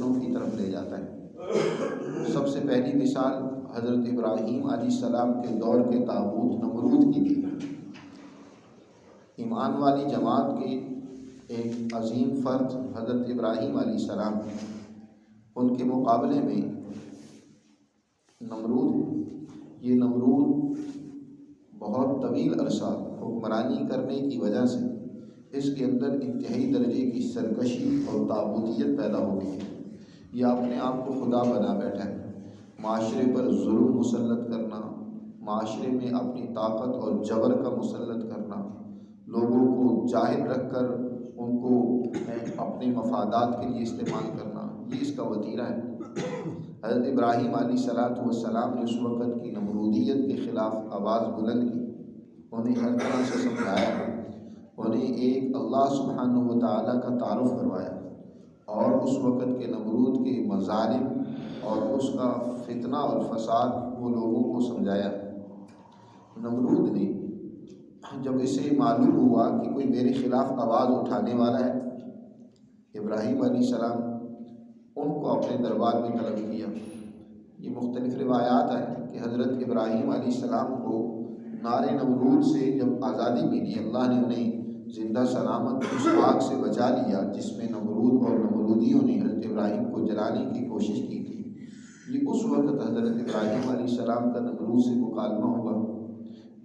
فتنوں کی طرف لے جاتا ہے۔ سب سے پہلی مثال حضرت ابراہیم علیہ السلام کے دور کے طاغوت نمرود کی تھی۔ ایمان والی جماعت کے ایک عظیم فرد حضرت ابراہیم علیہ السلام، ان کے مقابلے میں نمرود، یہ نمرود بہت طویل عرصہ حکمرانی کرنے کی وجہ سے اس کے اندر انتہائی درجے کی سرکشی اور طاغوتیت پیدا ہو گئی ہے۔ یہ اپنے آپ کو خدا بنا بیٹھا ہے، معاشرے پر ظلم مسلط کرنا، معاشرے میں اپنی طاقت اور جبر کا مسلط کرنا، لوگوں کو جاہل رکھ کر ان کو اپنے مفادات کے لیے استعمال کرنا، یہ اس کا وتیرہ ہے۔ حضرت ابراہیم علیہ السلام نے اس وقت کی نمرودیت کے خلاف آواز بلند کی، انہیں ہر طرح سے سمجھایا، انہیں ایک اللہ سبحانہ و تعالیٰ کا تعارف کروایا، اور اس وقت کے نمرود کے مظالم اور اس کا فتنہ اور فساد وہ لوگوں کو سمجھایا۔ نمرود نے جب اسے معلوم ہوا کہ کوئی میرے خلاف آواز اٹھانے والا ہے، ابراہیم علیہ السلام ان کو اپنے دربار میں طلب کیا۔ یہ مختلف روایات ہیں کہ حضرت ابراہیم علیہ السلام کو نار نمرود سے جب آزادی ملی، اللہ نے انہیں زندہ سلامت اس آگ سے بچا لیا جس میں نمرود اور نمرودیوں نے حضرت ابراہیم کو جلانے کی کوشش کی تھی۔ یہ اس وقت حضرت ابراہیم علیہ السلام کا نمرود سے مکالمہ ہوا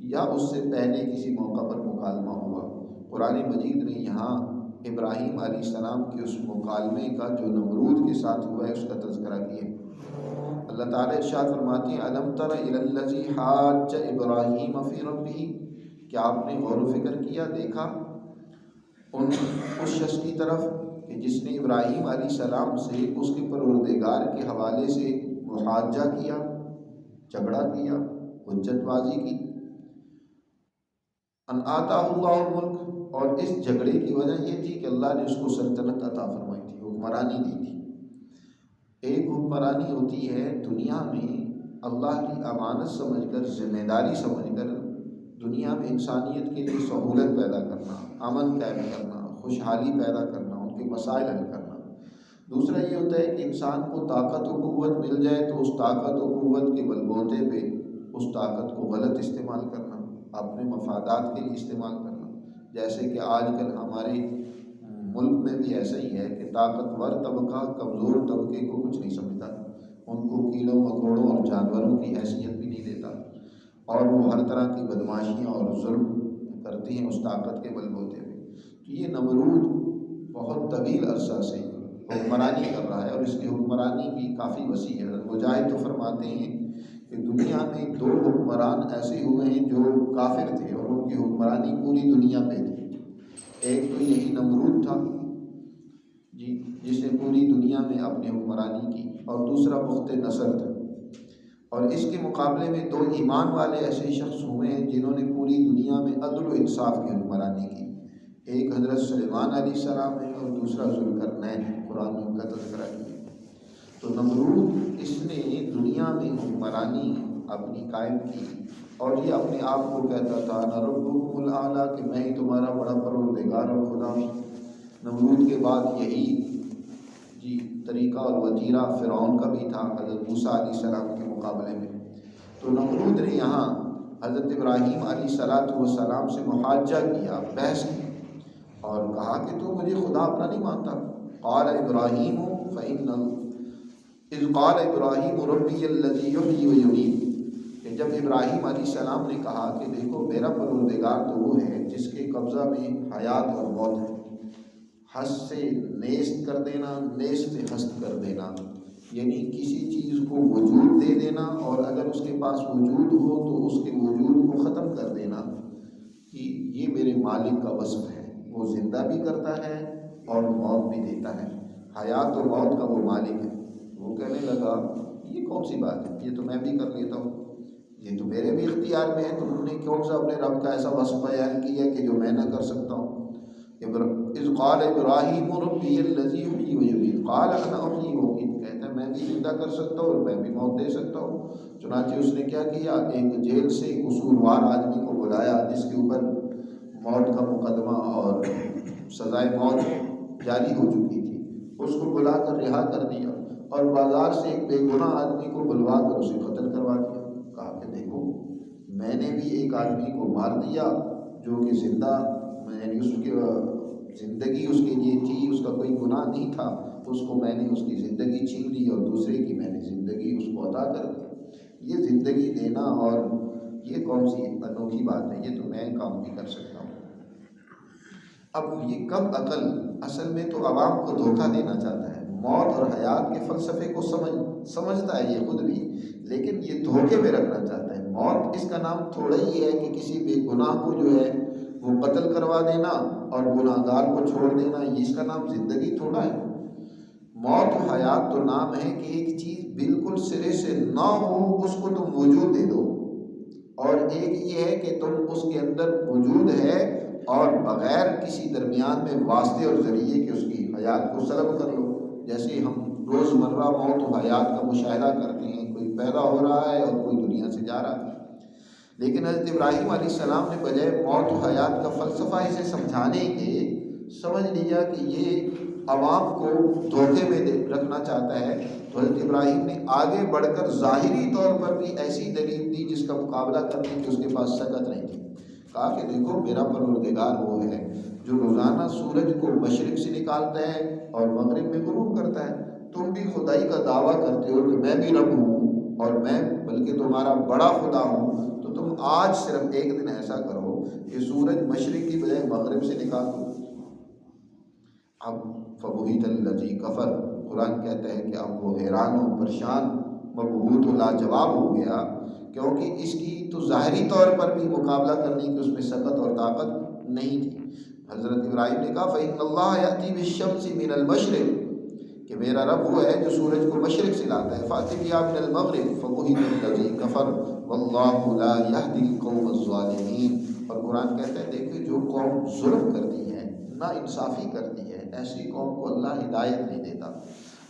یا اس سے پہلے کسی موقع پر مکالمہ ہوا۔ قرآن مجید نے یہاں ابراہیم علیہ السلام کے اس مکالمے کا جو نمرود کے ساتھ ہوا ہے اس کا تذکرہ کیا۔ اللہ تعالیٰ ارشاد فرماتے ہیں أَلَمْ تَرَ إِلَى الَّذِي حَاجَّ إِبْرَاهِيمَ فِي رَبِّهِ، کیا آپ نے غور و فکر کیا، دیکھا اس شخص کی طرف کہ جس نے ابراہیم علیہ السلام سے اس کے پروردگار کے حوالے سے محاجہ کیا، جھگڑا کیا، حجت بازی کی۔ ان آتاہ اللہ الملک، اور اس جھگڑے کی وجہ یہ تھی کہ اللہ نے اس کو سلطنت عطا فرمائی تھی، حکمرانی دی تھی۔ ایک حکمرانی ہوتی ہے دنیا میں اللہ کی امانت سمجھ کر، ذمہ داری سمجھ کر دنیا میں انسانیت کے لیے سہولت پیدا کرنا، امن قائم کرنا، خوشحالی پیدا کرنا، ان کے مسائل حل کرنا۔ دوسرا یہ ہوتا ہے کہ انسان کو طاقت و قوت مل جائے تو اس طاقت و قوت کے بل بوتے پہ اس طاقت کو غلط استعمال کرنا، اپنے مفادات کے لیے استعمال کرنا۔ جیسے کہ آج کل ہمارے ملک میں بھی ایسا ہی ہے کہ طاقتور طبقہ کمزور طبقے کو کچھ نہیں سمجھتا، ان کو کیڑوں مکوڑوں اور جانوروں کی حیثیت بھی نہیں دیتا، اور وہ ہر طرح کی بدماشیاں اور ظلم کرتی ہیں اس طاقت کے بل بوتے پہ۔ تو یہ نمرود بہت طویل عرصہ سے حکمرانی کر رہا ہے، اور اس کی حکمرانی بھی کافی وسیع ہے۔ مجاہد تو فرماتے ہیں کہ دنیا میں 2 حکمران ایسے ہوئے ہیں جو کافر تھے اور ان کی حکمرانی پوری دنیا پہ تھی۔ ایک تو یہی نمرود تھا جس نے پوری دنیا میں اپنی حکمرانی کی، اور دوسرا بخت نصر تھا۔ اور اس کے مقابلے میں 2 ایمان والے ایسے شخص ہوئے ہیں جنہوں نے پوری دنیا میں عدل و انصاف کی حکمرانی کی۔ ایک حضرت سلیمان علیہ السلام ہے اور دوسرا ذوالقرنین ہے، قرآن میں ان کا تذکرہ کیا۔ تو نمرود اس نے دنیا میں حکمرانی اپنی قائم کی، اور یہ اپنے آپ کو کہتا تھا انا ربکم الاعلیٰ، کہ میں ہی تمہارا بڑا پروردگار اور خدا ہوں۔ نمرود کے بعد یہی طریقہ اور وتیرہ فرعون کا بھی تھا حضرت موسیٰ علیہ السلام کے مقابلے میں۔ تو نمرود نے یہاں حضرت ابراہیم علیہ السلام سے محاجہ کیا، بحث کی، اور کہا کہ تو مجھے خدا اپنا نہیں مانتا۔ قال ابراہیم اذ قال ابراہیم ربی الذی یحیی و یمیت، کہ جب ابراہیم علیہ السلام نے کہا کہ دیکھو میرا پروردگار تو وہ ہے جس کے قبضہ میں حیات اور موت ہے، ہست سے نیست کر دینا، نیست سے ہست کر دینا، یعنی کسی چیز کو وجود دے دینا، اور اگر اس کے پاس وجود ہو تو اس کے وجود کو ختم کر دینا، کہ یہ میرے مالک کا وصف ہے، وہ زندہ بھی کرتا ہے اور موت بھی دیتا ہے، حیات و موت کا وہ مالک ہے۔ وہ کہنے لگا یہ کون سی بات ہے، یہ تو میں بھی کر لیتا ہوں، یہ تو میرے بھی اختیار میں ہے، تم نے کون سا اپنے رب کا ایسا وصف بیان کیا کہ جو میں نہ کر سکتا ہوں۔ اذ قال ابراہیم ربی الذی یحیی و یمیت قال انا احیی و امیت، کہتا ہے میں بھی زندہ کر سکتا ہوں اور میں بھی موت دے سکتا ہوں۔ چنانچہ اس نے کیا کیا، ایک جیل سے قصوروار آدمی کو بلایا جس کے اوپر موت کا مقدمہ اور سزائے موت جاری ہو چکی تھی، اس کو بلا کر رہا کر دیا، اور بازار سے ایک بے گناہ آدمی کو بلوا کر اسے قتل کروا دیا۔ کہا کہ دیکھو میں نے بھی ایک آدمی کو مار دیا جو کہ زندہ، یعنی اس کی زندگی اس کے لیے تھی، اس کا کوئی گناہ نہیں تھا، اس کو میں نے اس کی زندگی چھین لی اور دوسرے کی میں نے زندگی اس کو عطا کر دی۔ یہ زندگی دینا اور یہ کون سی انوکھی بات ہے، یہ تو میں کام بھی کر سکتا ہوں۔ اب یہ کم عقل اصل میں تو عوام کو دھوکہ دینا چاہتا ہے، موت اور حیات کے فلسفے کو سمجھتا ہے یہ خود بھی، لیکن یہ دھوکے میں رکھنا چاہتا ہے۔ موت اس کا نام تھوڑا ہی ہے کہ کسی بے گناہ کو جو ہے وہ قتل کروا دینا اور گناہ گار کو چھوڑ دینا، یہ اس کا نام زندگی تھوڑا ہے۔ موت و حیات تو نام ہے کہ ایک چیز بالکل سرے سے نہ ہو اس کو تم وجود دے دو، اور ایک یہ ہے کہ تم اس کے اندر وجود ہے اور بغیر کسی درمیان میں واسطے اور ذریعے کے اس کی حیات کو سلب کر لو۔ جیسے ہم روز مرہ موت و حیات کا مشاہدہ کرتے ہیں، کوئی پیدا ہو رہا ہے اور کوئی دنیا سے جا رہا ہے، لیکن حضرت ابراہیم علیہ السلام نے بجائے موت و حیات کا فلسفہ اسے سمجھانے کے سمجھ لیا کہ یہ عوام کو دھوکے میں رکھنا چاہتا ہے، تو حضرت ابراہیم نے آگے بڑھ کر ظاہری طور پر بھی ایسی دلیل دی جس کا مقابلہ کرنے کی اس کے پاس سکت نہیں تھی۔ کہا کہ دیکھو میرا پروردگار وہ ہے جو روزانہ سورج کو مشرق سے نکالتا ہے اور مغرب میں غروب کرتا ہے۔ تم بھی خدائی کا دعویٰ کرتے ہو کہ میں بھی رب ہوں اور میں بلکہ تمہارا بڑا خدا ہوں، تو تم آج صرف ایک دن ایسا کرو کہ سورج مشرق کی بجائے مغرب سے نکال دو۔ اب فبہت الذی کفر، قرآن کہتا ہے کہ اب وہ حیران و پریشان، مبہوت و لاجواب ہو گیا، کیونکہ اس کی تو ظاہری طور پر بھی مقابلہ کرنے کی اس میں سکت اور طاقت نہیں تھی۔ حضرت ابراہیم نے کہا فإن اللہ یأتی بالشمس من المشرق، کہ میرا رب وہ ہے جو سورج کو مشرق سے لاتا ہے، فأتی بہا من المغرب فبہت الذی کفر واللہ لا یہدی القوم الظالمین۔ اور قرآن کہتا ہے دیکھو جو قوم ظلم کرتی ہے، نا انصافی کرتی ہے، ایسی قوم کو اللہ ہدایت نہیں دیتا۔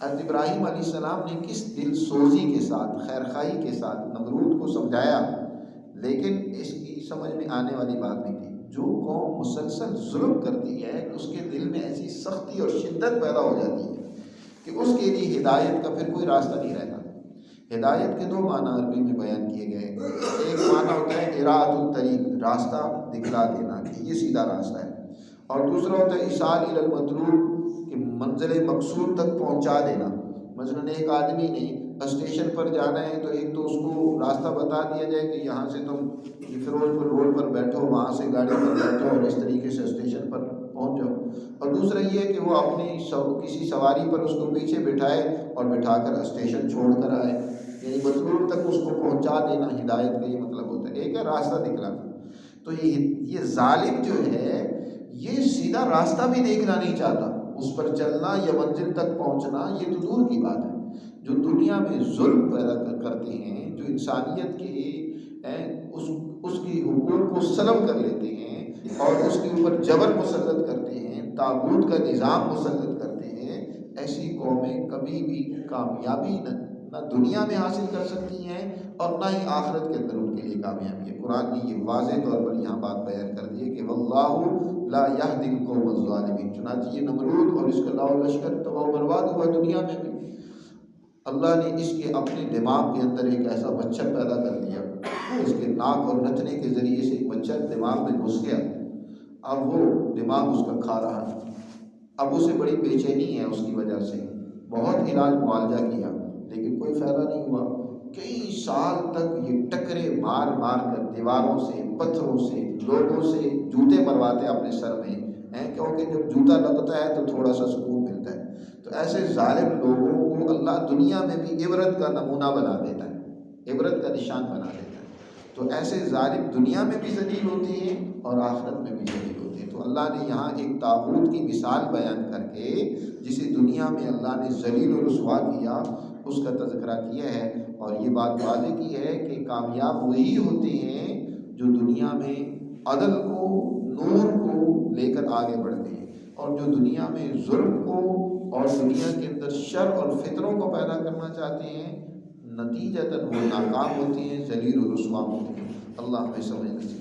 حضرت ابراہیم علیہ السلام نے کس دل سوزی کے ساتھ، خیرخواہی کے ساتھ نمرود کو سمجھایا، لیکن اس کی سمجھ میں آنے والی بات نہیں تھی۔ جو قوم مسلسل ظلم کرتی ہے اس کے دل میں ایسی سختی اور شدت پیدا ہو جاتی ہے کہ اس کے لیے ہدایت کا پھر کوئی راستہ نہیں رہتا۔ ہدایت کے دو معنی عربی میں بیان کیے گئے، ایک معنی ہوتا ہے اراۃ الطریق، راستہ دکھلا دینا کہ یہ سیدھا راستہ ہے، اور دوسرا ہوتا ہے ایصال الی المطلوب، کہ منزل مقصود تک پہنچا دینا۔ مثلاً ایک آدمی نے اسٹیشن پر جانا ہے تو ایک تو اس کو راستہ بتا دیا جائے کہ یہاں سے تم یہ فیروز پور روڈ پر بیٹھو، وہاں سے گاڑی پر بیٹھو اور اس طریقے سے اسٹیشن پر پہنچ جاؤ، اور دوسرا یہ ہے کہ وہ اپنی کسی سواری پر اس کو پیچھے بٹھائے اور بٹھا کر اسٹیشن چھوڑ کر آئے، یعنی مطلوب تک اس کو پہنچا دینا۔ ہدایت کا یہ مطلب ہوتا ہے۔ ایک ہے راستہ دکھلانا، تو یہ ظالم جو ہے یہ سیدھا راستہ بھی دیکھنا نہیں چاہتا، اس پر چلنا یا منزل تک پہنچنا یہ تو دور کی بات ہے۔ جو دنیا میں ظلم پیدا کرتے ہیں، جو انسانیت کے اس کی حقوق کو سلب کر لیتے ہیں اور اس کے اوپر جبر مسلط کرتے ہیں، طاغوت کا نظام مسلط کرتے ہیں، ایسی قومیں کبھی بھی کامیابی نہ دنیا میں حاصل کر سکتی ہیں اور نہ ہی آخرت کے اندر ان کے لیے کامیابی ہے۔ قرآن نے یہ واضح طور پر یہاں بات بیان کر دی ہے کہ واللہ لا یہدی القوم الظالمین۔ چنانچہ یہ نمرود اور اس کا لاؤ لشکر تباہ و برباد ہوا دنیا میں بھی۔ اللہ نے اس کے اپنے دماغ کے اندر ایک ایسا مچھر پیدا کر دیا، اس کے ناک اور نتنے کے ذریعے سے ایک مچھر دماغ میں گھس گیا، اب وہ دماغ اس کا کھا رہا ہے، اب اسے بڑی بے چینی ہے اس کی وجہ سے، بہت علاج معالجہ کیا لیکن کوئی فائدہ نہیں ہوا۔ کئی سال تک یہ ٹکرے مار مار کر دیواروں سے، پتھروں سے، لوگوں سے جوتے مرواتے اپنے سر میں، کیونکہ جب جوتا لگتا ہے تو تھوڑا سا سکون ملتا ہے۔ تو ایسے ظالم لوگوں کو اللہ دنیا میں بھی عبرت کا نمونہ بنا دیتا ہے، عبرت کا نشان بنا دیتا ہے۔ تو ایسے ظالم دنیا میں بھی ذلیل ہوتے ہیں اور آخرت میں بھی ذلیل ہوتے ہیں۔ تو اللہ نے یہاں ایک طاغوت کی مثال بیان کر کے جسے دنیا میں اللہ نے ذلیل و رسوا کیا اس کا تذکرہ کیا ہے، اور یہ بات واضح کی ہے کہ کامیاب وہی ہوتے ہیں جو دنیا میں عدل کو، نور کو لے کر آگے بڑھتے ہیں، اور جو دنیا میں ظلم کو اور دنیا کے اندر شر اور فتنوں کو پیدا کرنا چاہتے ہیں، نتیجتاً وہ ناکام ہوتے ہیں، ذلیل و رسوا ہوتے ہیں۔ اللہ ہمیں سمجھ نصیب